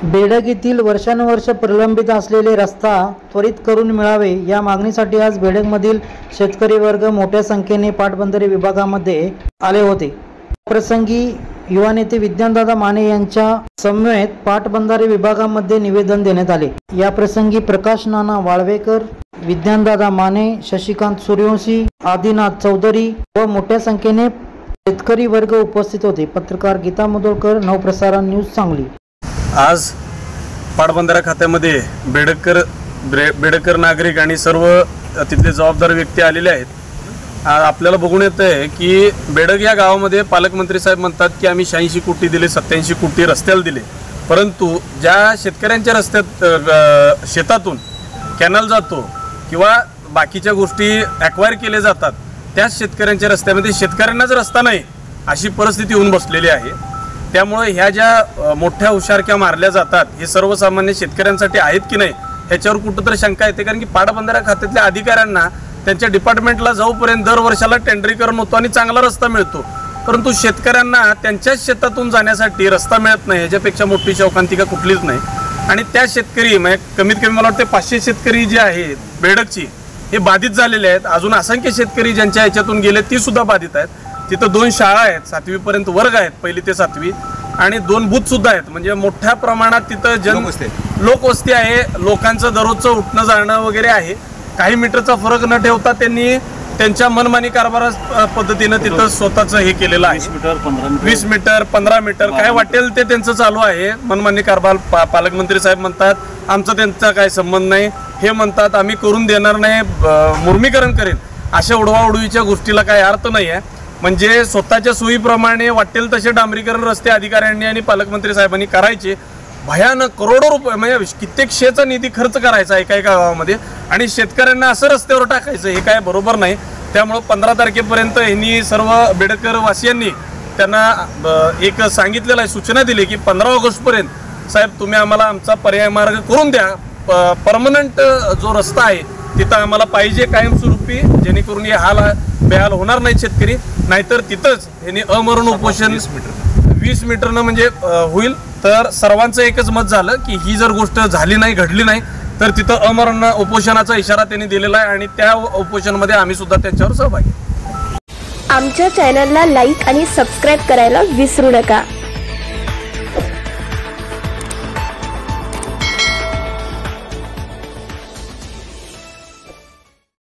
बेडग येथील वर्षानुवर्ष प्रलंबित असलेले रस्ता त्वरित करून मिळावे या मागणीसाठी आज बेडगमधील शेतकरी वर्ग मोठ्या संख्येने पाटबंधारे विभागामध्ये आले होते। प्रसंगी युवा नेते विज्ञानदादा माने यांच्या समवेत पाटबंधारे विभागामध्ये निवेदन देण्यात आले। या प्रसंगी प्रकाश नाना वाळवेकर, विज्ञानदादा माने, शशिकांत सूर्यवंशी, आदिनाथ चौधरी व मोठ्या संख्येने शेतकरी वर्ग उपस्थित होते। पत्रकार गीता मुदोळकर, नवप्रसारण न्यूज, सांगली। आज पाटबंधारा खात्यामध्ये बेडकर नागरिक आणि सर्व तिथले जबाबदार व्यक्ती आलेले आहेत। आपल्याला बघून येतंय की बेडग या गावामध्ये पालकमंत्री साहेब म्हणतात की आम्ही 86 कोटी दिले, 87 कोटी रस्त्याला दिले, परंतु ज्या शेतकऱ्यांच्या रस्त्यात शेतातून कॅनल जातो किंवा बाकीच्या गोष्टी ॲक्वायर केले जातात त्याच शेतकऱ्यांच्या रस्त्यामध्ये शेतकऱ्यांनाच रस्ता नाही अशी परिस्थिती होऊन बसलेली आहे। त्यामुळे ह्या ज्या मोठ्या हुशारक्या मारल्या जातात हे सर्वसामान्य शेतकऱ्यांसाठी आहेत की नाही ह्याच्यावर कुठंतरी शंका येते। कारण की पाटबंधारा खात्यातल्या अधिकाऱ्यांना त्यांच्या डिपार्टमेंटला जाऊपर्यंत दर वर्षाला टेंडरीकरण होतो आणि चांगला रस्ता मिळतो, परंतु शेतकऱ्यांना त्यांच्याच शेतातून जाण्यासाठी रस्ता मिळत नाही। ह्याच्यापेक्षा मोठी शौकांतिका कुठलीच नाही। आणि त्या शेतकरी म्हणजे कमीत कमी मला वाटते 500 शेतकरी जे आहेत बेडगची हे बाधित झालेले आहेत। अजून असंख्य शेतकरी ज्यांच्या ह्याच्यातून गेले ती सुद्धा बाधित आहेत। तिथं 2 शाळा आहेत, 7वी पर्यंत वर्ग आहेत, 1ली ते 7वी, आणि 2 बूथ सुद्धा आहेत। म्हणजे मोठ्या प्रमाणात तिथं लोकवस्ती आहे, लोकांचं दररोजचं उठणं जाणं वगैरे आहे। काही मीटरचा फरक न ठेवता त्यांनी त्यांच्या मनमानी कारभार पद्धतीनं तिथं स्वतःचं हे केलेलं आहे। 20 मीटर 15 मीटर काय वाटेल ते त्यांचं चालू आहे मनमानी कारभार। पालकमंत्री साहेब म्हणतात आमचा त्यांचा काय संबंध नाही, हे म्हणतात आम्ही करून देणार नाही, मुर्मीकरण करेन। अशा उडवाउडवीच्या गोष्टीला काही अर्थ नाही आहे। म्हणजे स्वतःच्या सोयीप्रमाणे वाटेल तसे डांबरीकरण रस्ते अधिकाऱ्यांनी आणि पालकमंत्री साहेबांनी करायचे। भयानक करोडो रुपये म्हणजे कित्येक शेचा निधी खर्च करायचा एका गावामध्ये आणि शेतकऱ्यांना असं रस्त्यावर टाकायचं, हे काय बरोबर नाही। त्यामुळे 15 तारखेपर्यंत यांनी सर्व बेडकर वासियांनी त्यांना एक सांगितलेलं आहे, सूचना दिली की 15 ऑगस्टपर्यंत साहेब तुम्ही आम्हाला आमचा पर्याय मार्ग करून द्या, परमनंट जो रस्ता आहे तिथं आम्हाला पाहिजे कायमस्वरूपी, जेणेकरून हे बेहाल होणार नाही शेतकरी। नाहीतर तिथंच यांनी अमरण उपोषण 20 मीटरनं म्हणजे होईल। तर सर्वांचं एकच मत झालं की ही जर गोष्ट झाली नाही, घडली नाही तर तिथं अमरण उपोषणाचा इशारा त्यांनी दिलेला आहे आणि त्या उपोषणामध्ये आम्ही सुद्धा त्यांच्यावर सहभागी। आमच्या चॅनलला लाईक आणि सबस्क्राईब करायला विसरू नका।